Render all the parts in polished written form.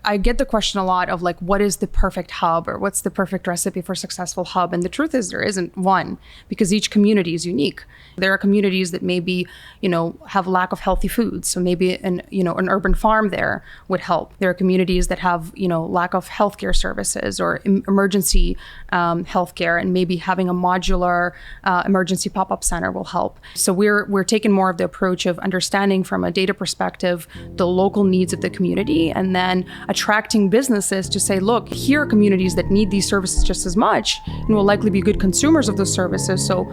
I get the question a lot of like, what is the perfect hub or what's the perfect recipe for a successful hub? And the truth is there isn't one, because each community is unique. There are communities that maybe, have lack of healthy foods. So maybe an urban farm there would help. There are communities that have, lack of healthcare services or emergency healthcare, and maybe having a modular emergency pop-up center will help. So we're taking more of the approach of understanding from a data perspective the local needs of the community, and then attracting businesses to say, look, here are communities that need these services just as much and will likely be good consumers of those services. So,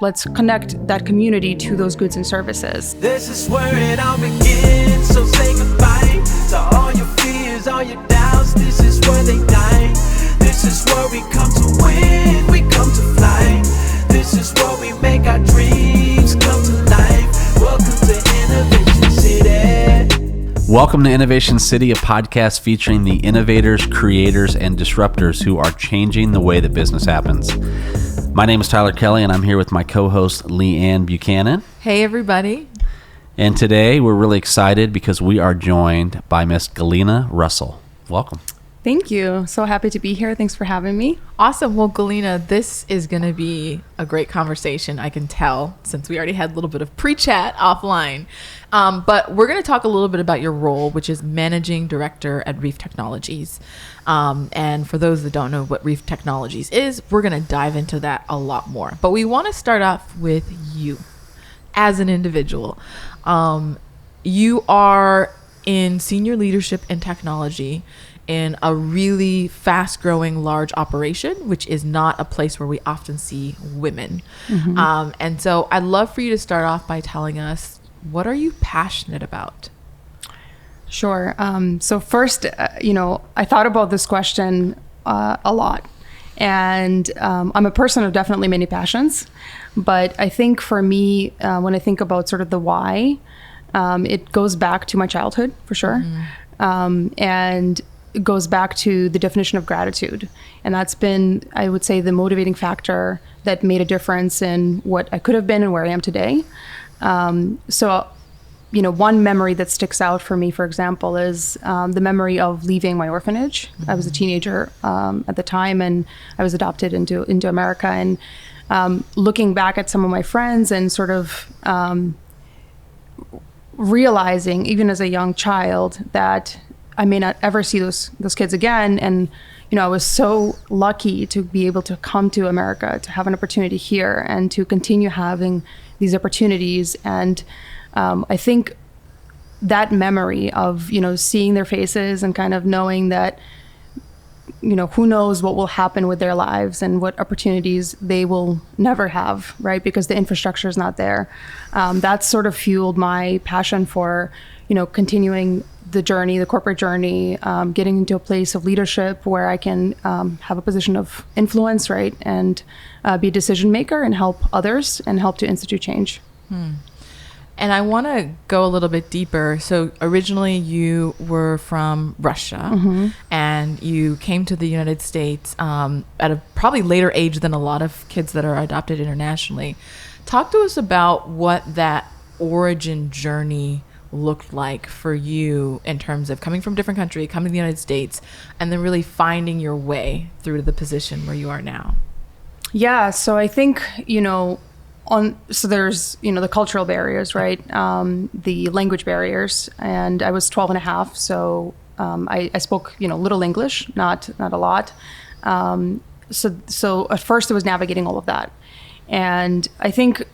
let's connect that community to those goods and services. This is where it all begins, so say goodbye to all your fears, all your doubts. This is where they die. This is where we come to win, we come to fly. This is where we make our dreams come to life. Welcome to Innovation City. Welcome to Innovation City, a podcast featuring the innovators, creators, and disruptors who are changing the way that business happens. My name is Tyler Kelly, and I'm here with my co-host, Leanne Buchanan. Hey, everybody. And today we're really excited because we are joined by Miss Galina Russell. Welcome. Thank you. So happy to be here. Thanks for having me. Awesome. Well, Galina, this is going to be a great conversation, I can tell, since we already had a little bit of pre-chat offline. But we're going to talk a little bit about your role, which is Managing Director at Reef Technologies. And for those that don't know what Reef Technologies is, we're going to dive into that a lot more. But we want to start off with you as an individual. You are in senior leadership and technology in a really fast-growing large operation, which is not a place where we often see women. Mm-hmm. And so I'd love for you to start off by telling us, what are you passionate about? Sure. So first, I thought about this question a lot. And I'm a person of definitely many passions. But I think for me, when I think about sort of the why, it goes back to my childhood, for sure. Mm-hmm. And it goes back to the definition of gratitude. And that's been, I would say, the motivating factor that made a difference in what I could have been and where I am today. So, one memory that sticks out for me, for example, is the memory of leaving my orphanage. Mm-hmm. I was a teenager at the time, and I was adopted into America. And looking back at some of my friends and sort of realizing, even as a young child, that I may not ever see those kids again. And, I was so lucky to be able to come to America, to have an opportunity here and to continue having these opportunities. And I think that memory of, seeing their faces and kind of knowing that, who knows what will happen with their lives and what opportunities they will never have, right? Because the infrastructure is not there. That's sort of fueled my passion for, continuing the journey, the corporate journey, getting into a place of leadership where I can have a position of influence, right? And be a decision maker and help others and help to institute change. And I want to go a little bit deeper. So originally you were from Russia, mm-hmm. and you came to the United States at a probably later age than a lot of kids that are adopted internationally. Talk to us about what that origin journey looked like for you in terms of coming from a different country, coming to the United States, and then really finding your way through to the position where you are now. Yeah. So I think, so there's, the cultural barriers, right? The language barriers. And I was 12 and a half. So I spoke, little English, not a lot. So at first it was navigating all of that. And I think,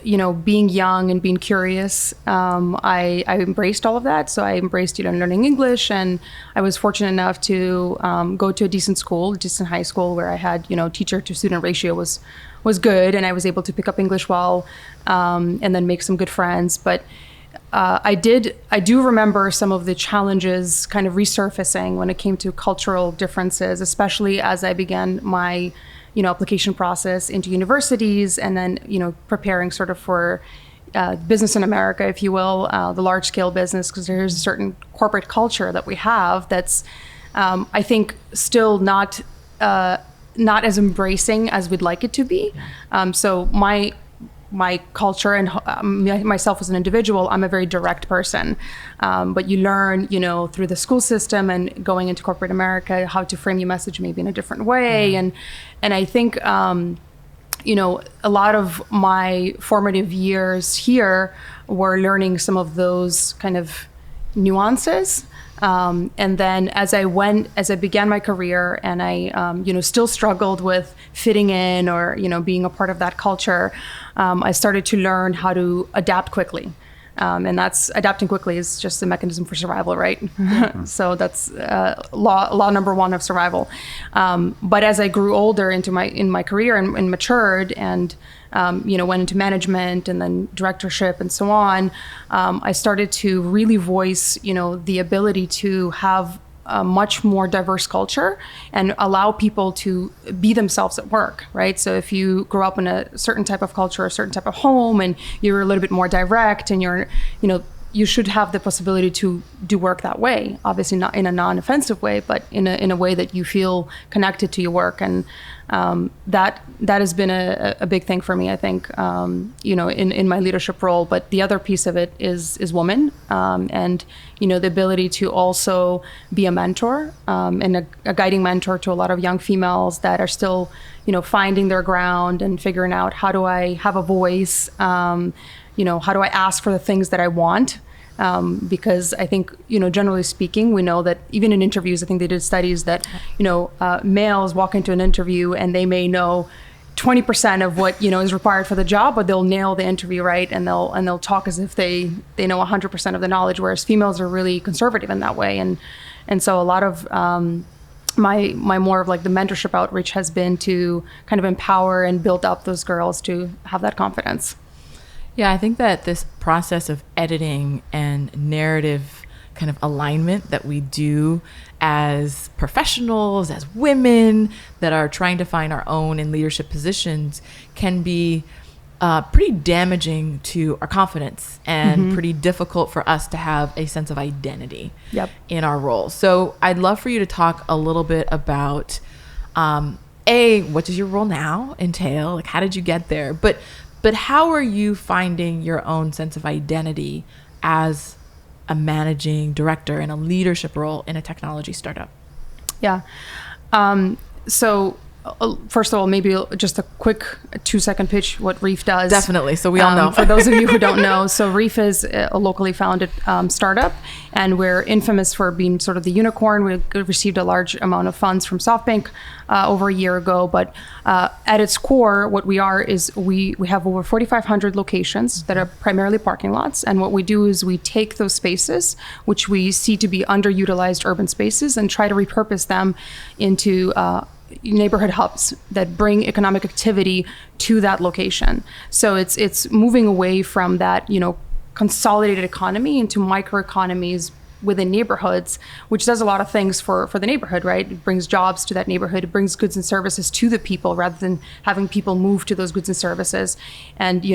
being young and being curious, I embraced all of that. So I embraced, learning English. And I was fortunate enough to go to a decent school, decent high school, where I had, teacher to student ratio was good. And I was able to pick up English well, and then make some good friends. But I do remember some of the challenges kind of resurfacing when it came to cultural differences, especially as I began my application process into universities, and then, preparing sort of for business in America, if you will, the large scale business, because there's a certain corporate culture that we have that's, I think, still not as embracing as we'd like it to be. So my my culture and myself as an individual, I'm a very direct person. But you learn, through the school system and going into corporate America, how to frame your message maybe in a different way. And I think, a lot of my formative years here were learning some of those kind of nuances. And then as I began my career and I, still struggled with fitting in or, being a part of that culture, I started to learn how to adapt quickly. And that's adapting quickly is just a mechanism for survival, right? So that's law number one of survival. But as I grew older in my career and matured and went into management and then directorship and so on, I started to really voice the ability to have a much more diverse culture and allow people to be themselves at work, right? So if you grow up in a certain type of culture, a certain type of home, and you're a little bit more direct and you should have the possibility to do work that way, obviously not in a non-offensive way, but in a way that you feel connected to your work. And that has been a big thing for me, I think, in my leadership role. But the other piece of it is women, and the ability to also be a mentor and a guiding mentor to a lot of young females that are still, finding their ground and figuring out, how do I have a voice? How do I ask for the things that I want? Because I think, generally speaking, we know that even in interviews, I think they did studies that, males walk into an interview and they may know 20% of what, is required for the job, but they'll nail the interview, right? And they'll talk as if they know 100% of the knowledge, whereas females are really conservative in that way. And so a lot of my more of like the mentorship outreach has been to kind of empower and build up those girls to have that confidence. Yeah, I think that this process of editing and narrative kind of alignment that we do as professionals, as women that are trying to find our own in leadership positions can be pretty damaging to our confidence and pretty difficult for us to have a sense of identity in our role. So I'd love for you to talk a little bit about, what does your role now entail? Like, how did you get there? But how are you finding your own sense of identity as a managing director in a leadership role in a technology startup? Yeah. So first of all, maybe just a quick 2-second pitch what Reef does. Definitely. So we all know. For those of you who don't know, so Reef is a locally founded startup, and we're infamous for being sort of the unicorn. We received a large amount of funds from SoftBank over a year ago, but at its core, what we are is we have over 4,500 locations that are primarily parking lots. And what we do is we take those spaces, which we see to be underutilized urban spaces, and try to repurpose them into neighborhood hubs that bring economic activity to that location. So it's moving away from that, consolidated economy into microeconomies within neighborhoods, which does a lot of things for the neighborhood, right? It brings jobs to that neighborhood. It brings goods and services to the people rather than having people move to those goods and services. And,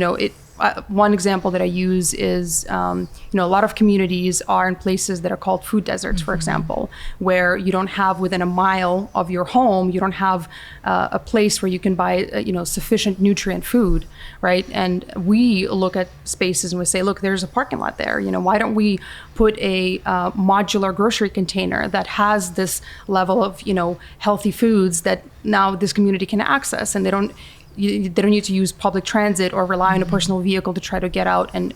one example that I use is, a lot of communities are in places that are called food deserts, for example, where you don't have within a mile of your home, you don't have a place where you can buy, sufficient nutrient food, right? And we look at spaces and we say, look, there's a parking lot there. Why don't we put a modular grocery container that has this level of, healthy foods that now this community can access, and they don't need to use public transit or rely on a personal vehicle to try to get out and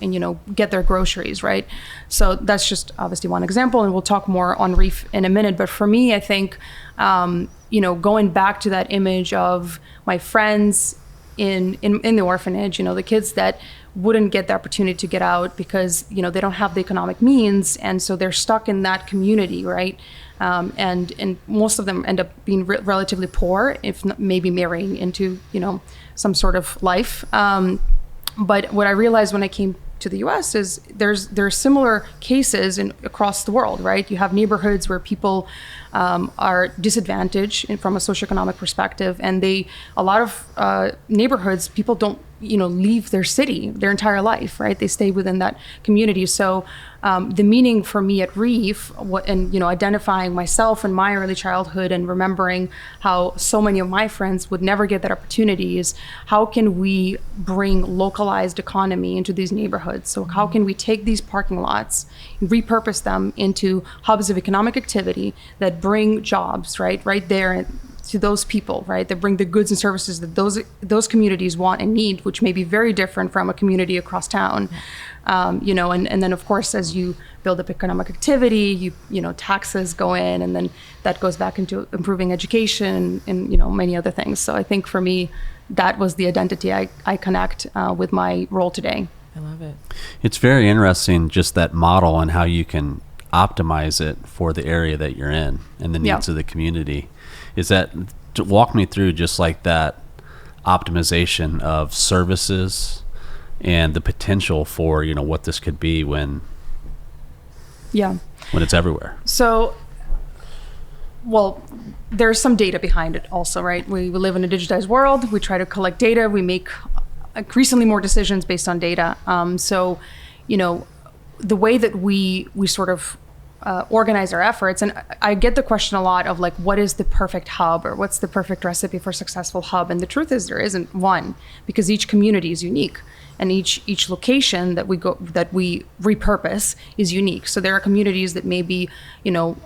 get their groceries, right? So that's just obviously one example, and we'll talk more on Reef in a minute. But for me, I think, going back to that image of my friends in the orphanage, the kids that wouldn't get the opportunity to get out because, they don't have the economic means, and so they're stuck in that community, right? And most of them end up being relatively poor, if not maybe marrying into, some sort of life. But what I realized when I came to the U.S. is there are similar cases across the world, right? You have neighborhoods where people are disadvantaged from a socioeconomic perspective, and a lot of neighborhoods, people don't leave their city their entire life, right? They stay within that community. So the meaning for me at Reef, identifying myself in my early childhood and remembering how so many of my friends would never get that opportunity, is how can we bring localized economy into these neighborhoods? So how can we take these parking lots, repurpose them into hubs of economic activity that bring jobs, right there to those people, right? That bring the goods and services that those communities want and need, which may be very different from a community across town. And then of course, as you build up economic activity, taxes go in, and then that goes back into improving education and many other things. So I think for me, that was the identity I connect with my role today. I love it. It's very interesting, just that model and how you can optimize it for the area that you're in and the needs of the community. Is that, to walk me through just like that optimization of services and the potential for, what this could be when it's everywhere. So, well, there's some data behind it also, right? We live in a digitized world. We try to collect data. We make increasingly more decisions based on data. The way that we sort of organize our efforts, and I get the question a lot of like, what is the perfect hub, or what's the perfect recipe for a successful hub? And the truth is, there isn't one, because each community is unique, and each location that we repurpose is unique. So there are communities that maybe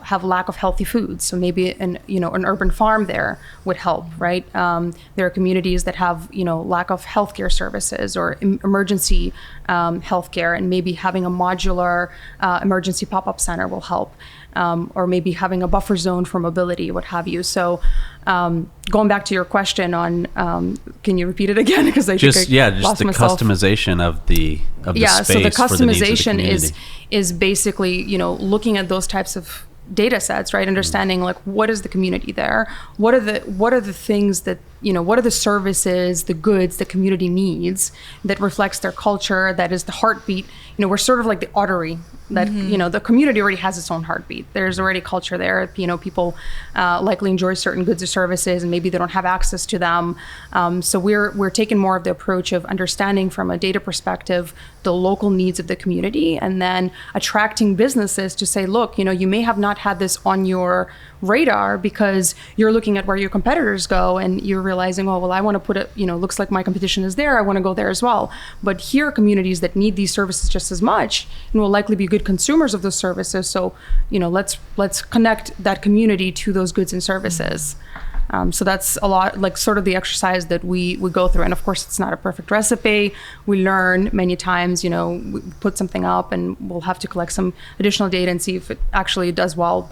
have lack of healthy foods, so maybe an urban farm there would help, right? There are communities that have lack of healthcare services or emergency healthcare, and maybe having a modular emergency pop-up center will help, or maybe having a buffer zone for mobility, what have you. So going back to your question on, can you repeat it again? Because I just lost the myself. Customization of the space. So the for the needs of the customization community. is basically looking at those types of data sets, right? Understanding like, what is the community there? What are the things that what are the services, the goods the community needs that reflects their culture, that is the heartbeat. We're sort of like the artery that the community already has its own heartbeat. There's already culture there. People likely enjoy certain goods or services, and maybe they don't have access to them. So we're taking more of the approach of understanding from a data perspective the local needs of the community, and then attracting businesses to say, look, you may have not had this on your radar because you're looking at where your competitors go, and you're realizing, oh, well, I want to put it, looks like my competition is there, I want to go there as well. But here are communities that need these services just as much and will likely be good consumers of those services. So, let's connect that community to those goods and services. So that's a lot, like sort of the exercise that we go through. And of course, it's not a perfect recipe. We learn many times, we put something up and we'll have to collect some additional data and see if it actually does well.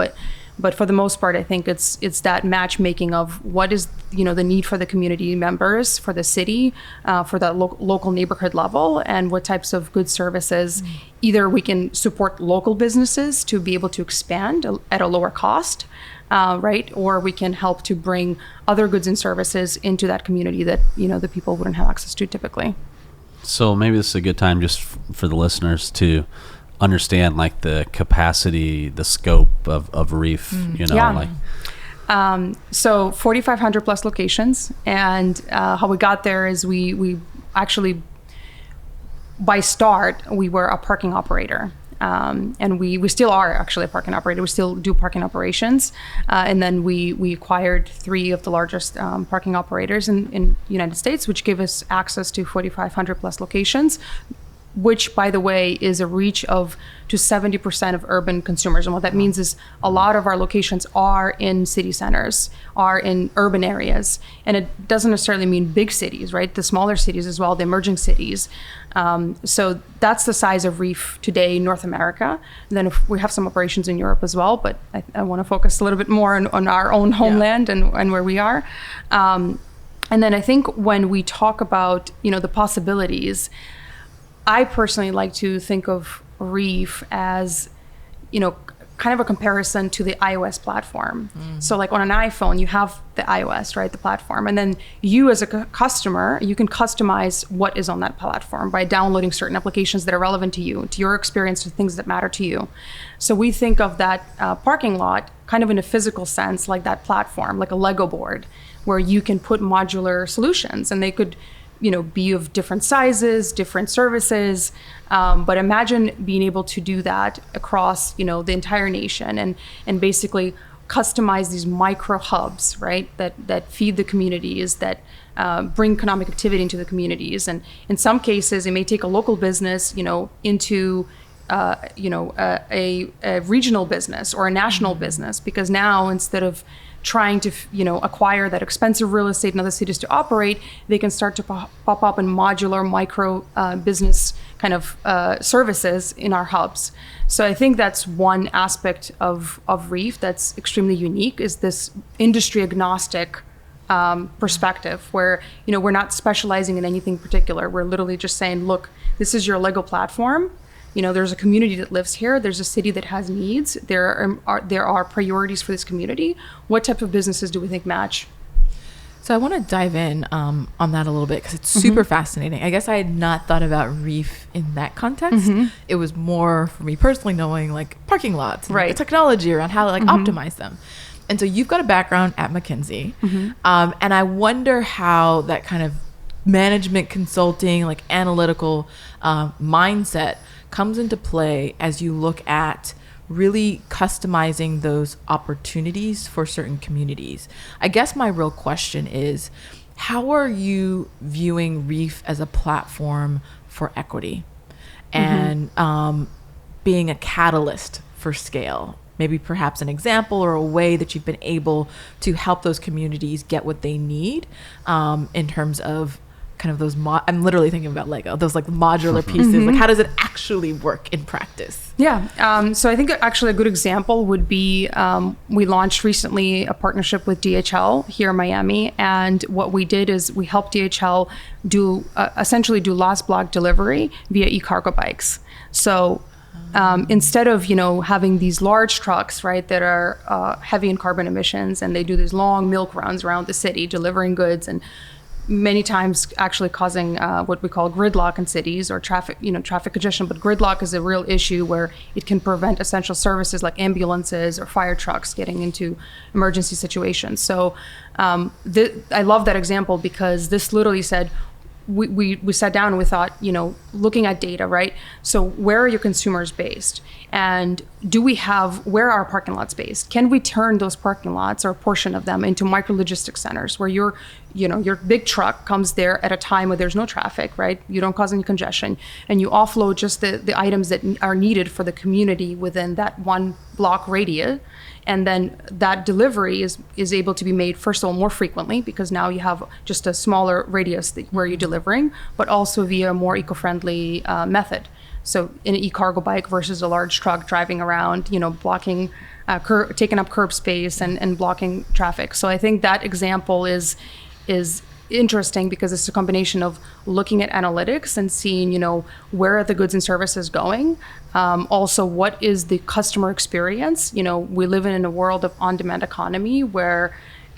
But for the most part, I think it's that matchmaking of what is, the need for the community members, for the city, for that local neighborhood level, and what types of good services. Either we can support local businesses to be able to expand at a lower cost, right? Or we can help to bring other goods and services into that community that, the people wouldn't have access to typically. So maybe this is a good time just for the listeners to understand like the capacity, the scope of Reef, so 4,500 plus locations, and how we got there is we actually, by start, we were a parking operator. And we still are actually a parking operator. We still do parking operations. And then we acquired 3 of the largest parking operators in the United States, which gave us access to 4,500 plus locations, which, by the way, is a reach to 70% of urban consumers. And what that means is a lot of our locations are in city centers, are in urban areas. And it doesn't necessarily mean big cities, right? The smaller cities as well, the emerging cities. So that's the size of Reef today in North America. And then we have some operations in Europe as well, but I want to focus a little bit more on our own homeland and where we are. And then I think when we talk about, the possibilities, I personally like to think of Reef as, kind of a comparison to the iOS platform. So like on an iPhone, you have the iOS, right, the platform. And then you as a customer, you can customize what is on that platform by downloading certain applications that are relevant to you, to your experience, to things that matter to you. So we think of that parking lot kind of in a physical sense, like that platform, like a Lego board, where you can put modular solutions, and they could be of different sizes, different services. But imagine being able to do that across, the entire nation and basically customize these micro hubs, right? That feed the communities, that bring economic activity into the communities. And in some cases, it may take a local business, into a regional business or a national business, because now instead of trying to acquire that expensive real estate in other cities to operate, they can start to pop up in modular micro business kind of services in our hubs. So I think that's one aspect of Reef that's extremely unique, is this industry agnostic perspective where we're not specializing in anything particular. We're literally just saying, look, this is your Lego platform. There's a community that lives here. There's a city that has needs. There are priorities for this community. What type of businesses do we think match? So I want to dive in on that a little bit, because it's super fascinating. I guess I had not thought about Reef in that context. It was more for me personally knowing like parking lots, and the technology around how to like optimize them. And so you've got a background at McKinsey, and I wonder how that kind of management consulting, like analytical mindset comes into play as you look at really customizing those opportunities for certain communities. I guess my real question is, how are you viewing Reef as a platform for equity and being a catalyst for scale? Maybe perhaps an example or a way that you've been able to help those communities get what they need in terms of kind of those, I'm literally thinking about Lego, those like modular pieces. Like, how does it actually work in practice? Yeah. So I think actually a good example would be, we launched recently a partnership with DHL here in Miami. And what we did is we helped DHL essentially do last block delivery via e-cargo bikes. So instead of, having these large trucks, right, that are heavy in carbon emissions, and they do these long milk runs around the city delivering goods, and many times actually causing what we call gridlock in cities, or traffic congestion. But gridlock is a real issue where it can prevent essential services like ambulances or fire trucks getting into emergency situations. So I love that example, because this literally said, we sat down and we thought, looking at data, right? So where are your consumers based? And where are our parking lots based? Can we turn those parking lots, or a portion of them, into micro logistics centers where your big truck comes there at a time where there's no traffic, right? You don't cause any congestion, and you offload just the items that are needed for the community within that one block radius. And then that delivery is able to be made, first of all, more frequently, because now you have just a smaller radius where you're delivering, but also via a more eco-friendly method. So in an e-cargo bike versus a large truck driving around, blocking, taking up curb space and blocking traffic. So I think that example is interesting, because it's a combination of looking at analytics and seeing, where are the goods and services going. Also, what is the customer experience? We live in a world of on-demand economy where,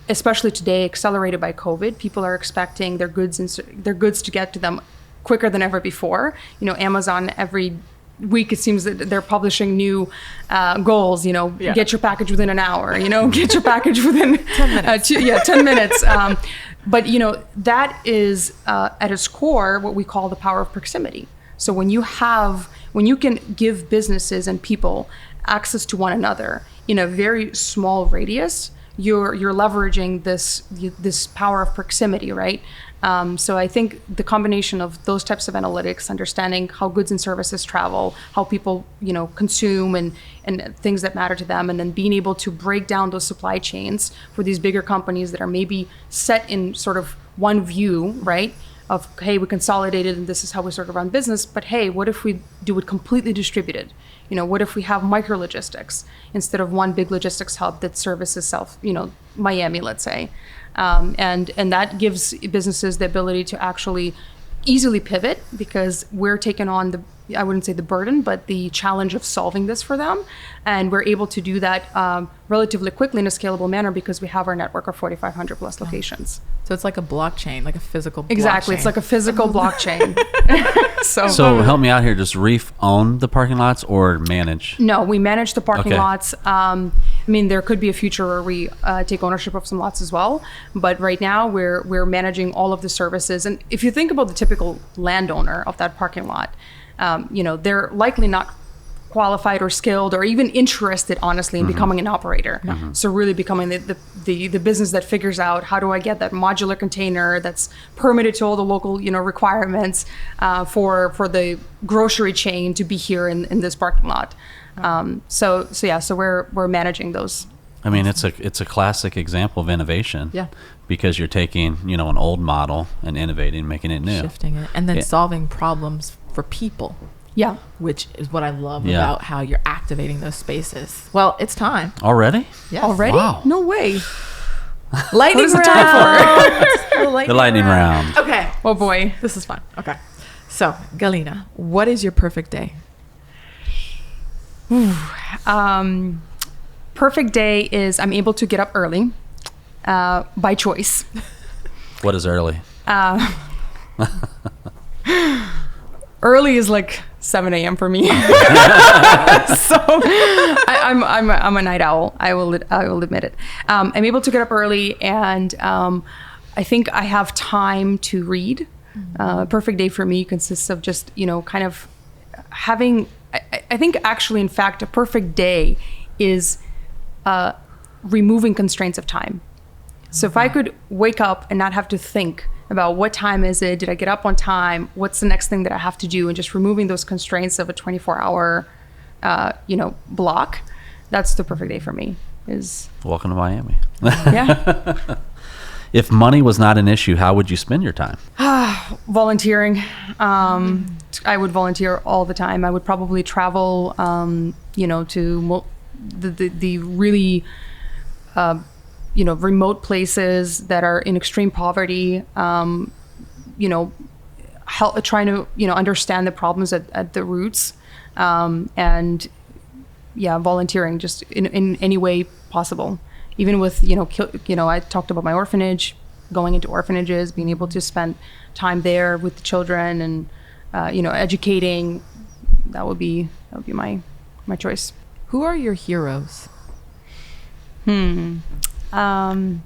especially today, accelerated by COVID, people are expecting their goods to get to them quicker than ever before. Amazon, every week it seems that they're publishing new goals. Get your package within an hour. Get your package within 10 minutes. 10 minutes. But that is at its core what we call the power of proximity. So when you can give businesses and people access to one another in a very small radius, you're leveraging this power of proximity, right? So I think the combination of those types of analytics, understanding how goods and services travel, how people, consume and things that matter to them, and then being able to break down those supply chains for these bigger companies that are maybe set in sort of one view, right? Of, hey, we consolidated and this is how we sort of run business, but hey, what if we do it completely distributed? What if we have micro logistics instead of one big logistics hub that services Miami, let's say. And that gives businesses the ability to actually easily pivot, because we're taking on I wouldn't say the burden, but the challenge of solving this for them. And we're able to do that relatively quickly in a scalable manner, because we have our network of 4,500 plus locations. So it's like a blockchain, like a physical blockchain. Exactly. It's like a physical blockchain. So help me out here. Does Reef own the parking lots or manage? No, we manage the parking lots. I mean, there could be a future where we take ownership of some lots as well, but right now we're managing all of the services. And if you think about the typical landowner of that parking lot, they're likely not qualified or skilled or even interested, honestly, in becoming an operator. So really becoming the business that figures out, how do I get that modular container that's permitted to all the local requirements for the grocery chain to be here in this parking lot. So we're managing those. I mean, it's a classic example of innovation. Yeah. Because you're taking, an old model and innovating, making it new. Shifting it. And then solving problems for people. Yeah. Which is what I love about how you're activating those spaces. Well, it's time. Already? Yes. Already? Wow. No way. Lightning What is the round. The lightning round. Okay. Oh boy. This is fun. Okay. So, Galina, what is your perfect day? Perfect day is I'm able to get up early by choice. What is early? Early is like 7 a.m. for me. So I'm a night owl. I will admit it. I'm able to get up early, and I think I have time to read. Perfect day for me consists of just kind of having. I think actually, in fact, a perfect day is removing constraints of time. So if I could wake up and not have to think about what time is it, did I get up on time, what's the next thing that I have to do, and just removing those constraints of a 24-hour, block, that's the perfect day for me. Welcome to Miami. Yeah. If money was not an issue, how would you spend your time? Volunteering. I would volunteer all the time. I would probably travel, to the really, remote places that are in extreme poverty, help trying to, understand the problems at the roots, and volunteering just in any way possible. Even with, I talked about my orphanage, going into orphanages, being able to spend time there with the children and, educating, that would be my choice. Who are your heroes? I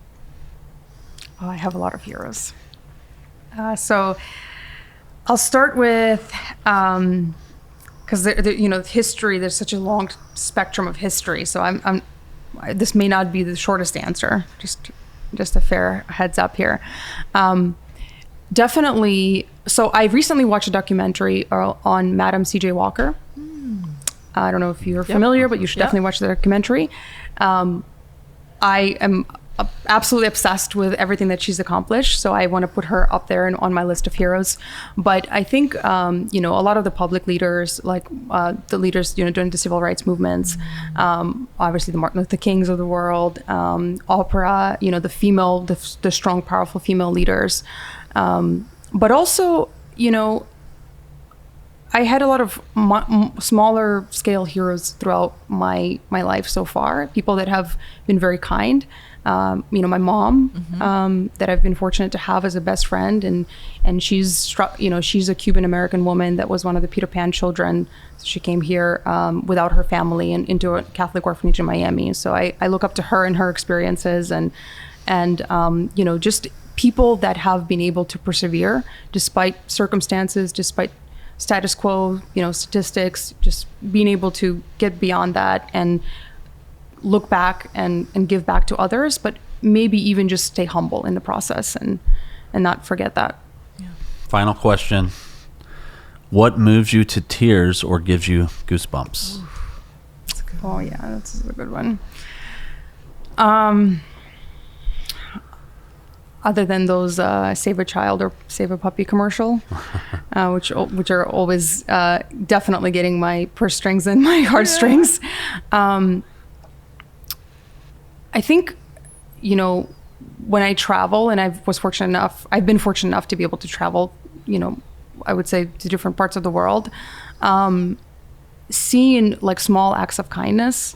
have a lot of heroes. So I'll start with, because history, there's such a long spectrum of history. So this may not be the shortest answer, just a fair heads up here. Definitely. So I recently watched a documentary on Madam C.J. Walker. I don't know if you're familiar, but you should definitely watch the documentary. I am absolutely obsessed with everything that she's accomplished, so I want to put her up there and on my list of heroes. But I think a lot of the public leaders, like the leaders during the civil rights movements, obviously the Martin Luther Kings of the world, Oprah, the strong, powerful female leaders, but also I had a lot of smaller scale heroes throughout my life so far. People that have been very kind. My mom, that I've been fortunate to have as a best friend, and she's a Cuban American woman that was one of the Peter Pan children. So she came here without her family and into a Catholic orphanage in Miami. So I look up to her and her experiences, and just people that have been able to persevere despite circumstances, despite status quo, statistics, just being able to get beyond that and look back and give back to others, but maybe even just stay humble in the process and not forget that. Yeah. Final question. What moves you to tears or gives you goosebumps? That's good. Oh yeah, that's a good one. Other than those Save a Child or Save a Puppy commercial, which are always definitely getting my purse strings and my heartstrings. I think, when I travel, and I've been fortunate enough to be able to travel, I would say to different parts of the world, seeing like small acts of kindness,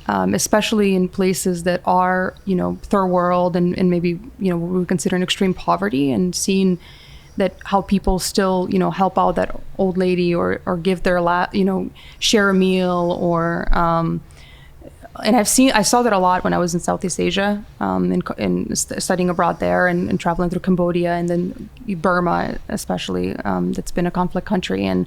especially in places that are, third world and maybe, what we would consider an extreme poverty, and seeing that how people still, help out that old lady or give their, share a meal or, and I saw that a lot when I was in Southeast Asia, studying abroad there, and traveling through Cambodia, and then Burma, especially, that's been a conflict country. And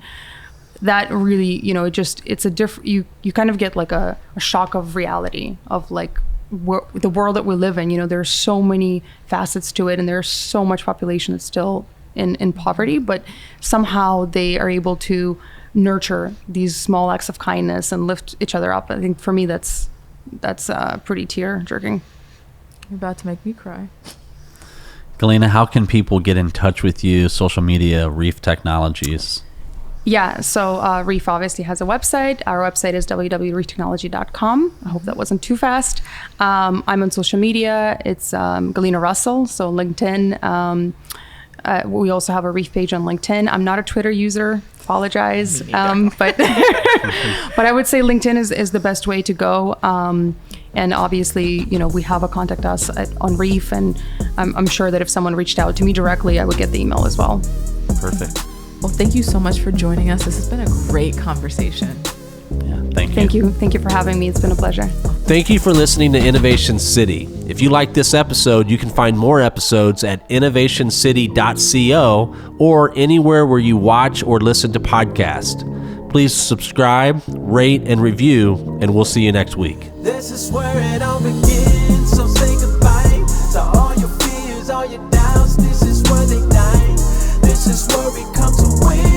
that really, it's a different, you kind of get like a shock of reality of like the world that we live in. There's so many facets to it, and there's so much population that's still in poverty, but somehow they are able to nurture these small acts of kindness and lift each other up. I think for me, that's pretty tear-jerking. You're about to make me cry. Galina, how can people get in touch with you, social media, Reef Technologies? Yeah, so Reef obviously has a website. Our website is www.reeftechnology.com. I hope that wasn't too fast. I'm on social media. It's Galina Russell, so LinkedIn. We also have a Reef page on LinkedIn. I'm not a Twitter user. Apologize. But I would say LinkedIn is the best way to go. And obviously, we have a contact us on Reef, and I'm sure that if someone reached out to me directly, I would get the email as well. Perfect. Well, thank you so much for joining us. This has been a great conversation. Yeah, thank you. Thank you. Thank you for having me. It's been a pleasure. Thank you for listening to Innovation City. If you like this episode, you can find more episodes at innovationcity.co or anywhere where you watch or listen to podcasts. Please subscribe, rate, and review, and we'll see you next week. This is where it all begins, so say goodbye to all your fears, all your doubts. This is where they die. This is where we come to win.